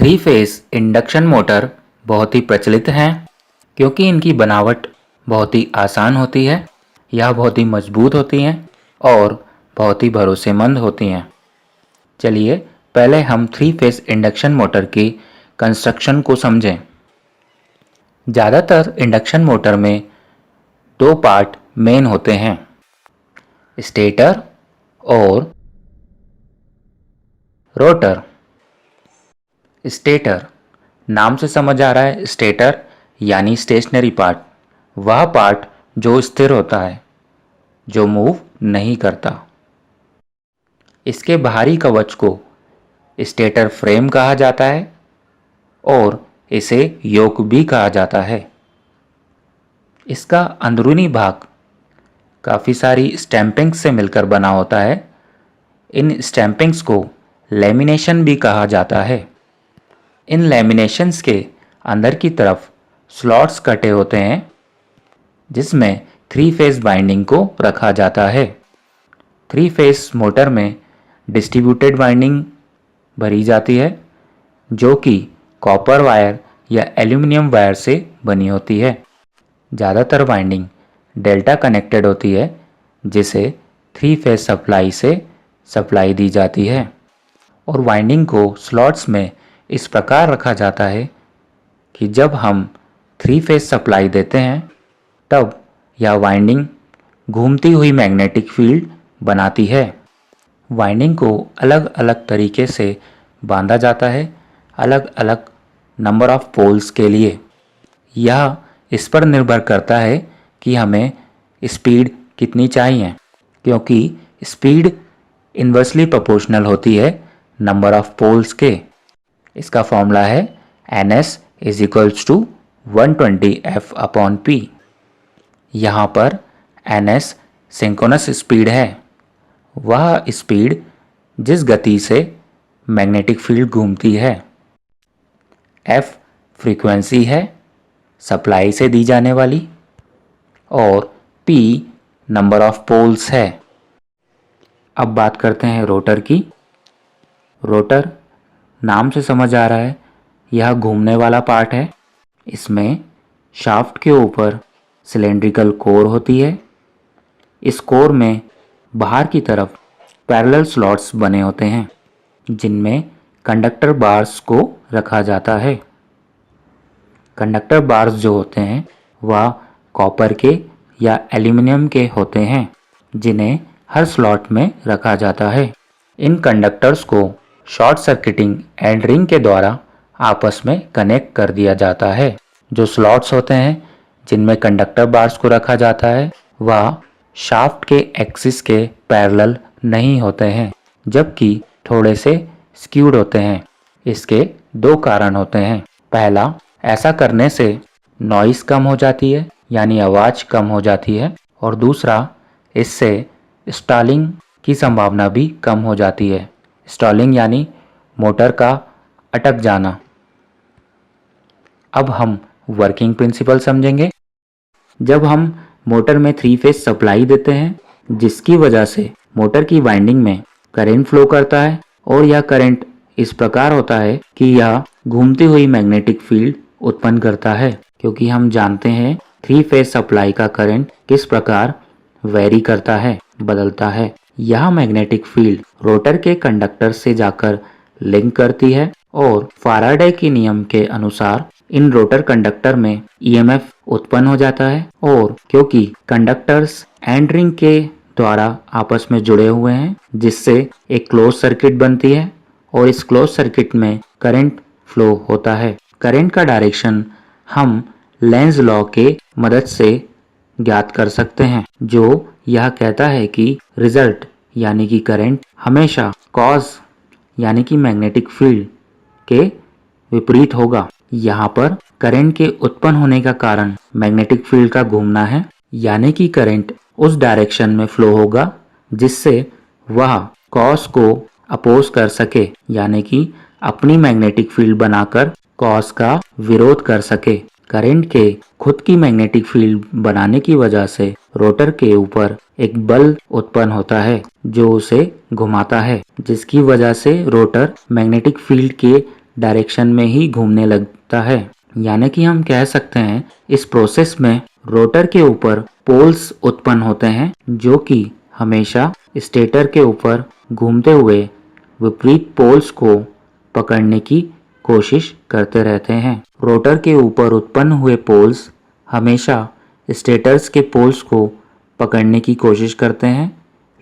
Three phase induction motor बहुत ही प्रचलित हैं क्योंकि इनकी बनावट बहुत ही आसान होती है, यह बहुत ही मजबूत होती हैं और बहुत ही भरोसेमंद होती हैं। चलिए पहले हम थ्री फेस इंडक्शन मोटर की कंस्ट्रक्शन को समझें। ज़्यादातर इंडक्शन मोटर में दो पार्ट मेन होते हैं, स्टेटर और रोटर। स्टेटर नाम से समझ आ रहा है, स्टेटर यानी स्टेशनरी पार्ट, वह पार्ट जो स्थिर होता है, जो मूव नहीं करता। इसके बाहरी कवच को स्टेटर फ्रेम कहा जाता है और इसे योक भी कहा जाता है। इसका अंदरूनी भाग काफ़ी सारी स्टैंपिंग्स से मिलकर बना होता है। इन स्टैंपिंग्स को लैमिनेशन भी कहा जाता है। इन लैमिनेशंस के अंदर की तरफ स्लॉट्स कटे होते हैं जिसमें थ्री फेस बाइंडिंग को रखा जाता है। थ्री फेस मोटर में डिस्ट्रीब्यूटेड बाइंडिंग भरी जाती है जो कि कॉपर वायर या एल्यूमिनियम वायर से बनी होती है। ज़्यादातर बाइंडिंग डेल्टा कनेक्टेड होती है जिसे थ्री फेस सप्लाई से सप्लाई दी जाती है और वाइंडिंग को स्लॉट्स में इस प्रकार रखा जाता है कि जब हम थ्री फेस सप्लाई देते हैं तब यह वाइंडिंग घूमती हुई मैग्नेटिक फील्ड बनाती है। वाइंडिंग को अलग अलग तरीके से बांधा जाता है, अलग अलग नंबर ऑफ पोल्स के लिए। यह इस पर निर्भर करता है कि हमें स्पीड कितनी चाहिए, क्योंकि स्पीड इन्वर्सली प्रोपोर्शनल होती है नंबर ऑफ पोल्स के। इसका फॉर्मूला है NS = 120F/P। यहाँ पर NS सिंक्रोनस स्पीड है, वह स्पीड जिस गति से मैग्नेटिक फील्ड घूमती है। F फ्रीक्वेंसी है सप्लाई से दी जाने वाली और P नंबर ऑफ पोल्स है। अब बात करते हैं रोटर की। रोटर नाम से समझ आ रहा है, यह घूमने वाला पार्ट है। इसमें शाफ्ट के ऊपर सिलेंड्रिकल कोर होती है। इस कोर में बाहर की तरफ पैरेलल स्लॉट्स बने होते हैं जिनमें कंडक्टर बार्स को रखा जाता है। कंडक्टर बार्स जो होते हैं वह कॉपर के या एल्यूमिनियम के होते हैं जिन्हें हर स्लॉट में रखा जाता है। इन कंडक्टर्स को शॉर्ट सर्किटिंग एंड रिंग के द्वारा आपस में कनेक्ट कर दिया जाता है। जो स्लॉट्स होते हैं जिनमें कंडक्टर बार्स को रखा जाता है वह शाफ्ट के एक्सिस के पैरेलल नहीं होते हैं, जबकि थोड़े से स्क्यूड होते हैं। इसके दो कारण होते हैं। पहला, ऐसा करने से नॉइस कम हो जाती है यानी आवाज़ कम हो जाती है, और दूसरा, इससे स्टॉलिंग की संभावना भी कम हो जाती है। स्टॉलिंग यानी मोटर का अटक जाना। अब हम वर्किंग प्रिंसिपल समझेंगे। जब हम मोटर में थ्री फेस सप्लाई देते हैं जिसकी वजह से मोटर की वाइंडिंग में करंट फ्लो करता है और यह करंट इस प्रकार होता है कि यह घूमती हुई मैग्नेटिक फील्ड उत्पन्न करता है, क्योंकि हम जानते हैं थ्री फेस सप्लाई का करंट किस प्रकार वेरी करता है, बदलता है। यह मैग्नेटिक फील्ड रोटर के कंडक्टर से जाकर लिंक करती है और फाराडे के नियम के अनुसार इन रोटर कंडक्टर में EMF उत्पन्न हो जाता है, और क्योंकि कंडक्टर्स एंड रिंग के द्वारा आपस में जुड़े हुए हैं जिससे एक क्लोज सर्किट बनती है और इस क्लोज सर्किट में करंट फ्लो होता है। करंट का डायरेक्शन हम लेंज लॉ के मदद से ज्ञात कर सकते हैं, जो यह कहता है कि रिजल्ट यानी कि करंट हमेशा कॉज यानी कि मैग्नेटिक फील्ड के विपरीत होगा। यहाँ पर करंट के उत्पन्न होने का कारण मैग्नेटिक फील्ड का घूमना है, यानी कि करंट उस डायरेक्शन में फ्लो होगा जिससे वह कॉज को अपोज कर सके, यानी कि अपनी मैग्नेटिक फील्ड बनाकर कॉज का विरोध कर सके। करंट के खुद की मैग्नेटिक फील्ड बनाने की वजह से रोटर के ऊपर एक बल उत्पन्न होता है जो उसे घुमाता है, जिसकी वजह से रोटर मैग्नेटिक फील्ड के डायरेक्शन में ही घूमने लगता है। यानी कि हम कह सकते हैं इस प्रोसेस में रोटर के ऊपर पोल्स उत्पन्न होते हैं जो कि हमेशा स्टेटर के ऊपर घूमते हुए विपरीत पोल्स को पकड़ने की कोशिश करते रहते हैं। रोटर के ऊपर उत्पन्न हुए पोल्स हमेशा स्टेटर्स के पोल्स को पकड़ने की कोशिश करते हैं,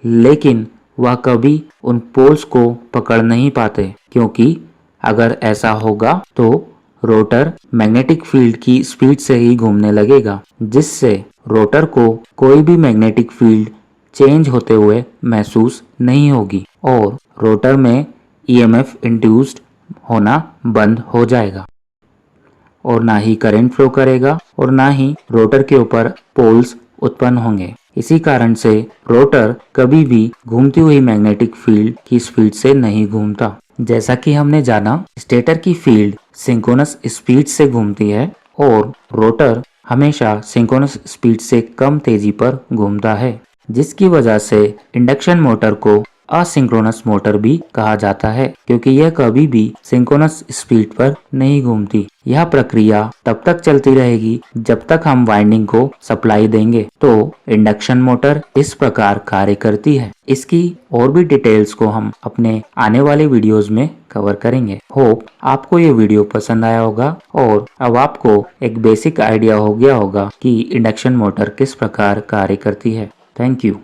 लेकिन वह कभी उन पोल्स को पकड़ नहीं पाते, क्योंकि अगर ऐसा होगा तो रोटर मैग्नेटिक फील्ड की स्पीड से ही घूमने लगेगा, जिससे रोटर को कोई भी मैग्नेटिक फील्ड चेंज होते हुए महसूस नहीं होगी और रोटर में ईएमएफ इंड्यूस्ड होना बंद हो जाएगा और ना ही करंट फ्लो करेगा और ना ही रोटर के ऊपर पोल्स उत्पन्न होंगे। इसी कारण से रोटर कभी भी घूमती हुई मैग्नेटिक फील्ड की स्पीड से नहीं घूमता। जैसा कि हमने जाना, स्टेटर की फील्ड सिंक्रोनस स्पीड से घूमती है और रोटर हमेशा सिंक्रोनस स्पीड से कम तेजी पर घूमता है, जिसकी वजह से इंडक्शन मोटर को असिंक्रोनस मोटर भी कहा जाता है, क्योंकि यह कभी भी सिंक्रोनस स्पीड पर नहीं घूमती। यह प्रक्रिया तब तक चलती रहेगी जब तक हम वाइंडिंग को सप्लाई देंगे। तो इंडक्शन मोटर इस प्रकार कार्य करती है। इसकी और भी डिटेल्स को हम अपने आने वाले वीडियोस में कवर करेंगे। होप आपको ये वीडियो पसंद आया होगा और अब आपको एक बेसिक आइडिया हो गया होगा कि इंडक्शन मोटर किस प्रकार कार्य करती है। Thank you.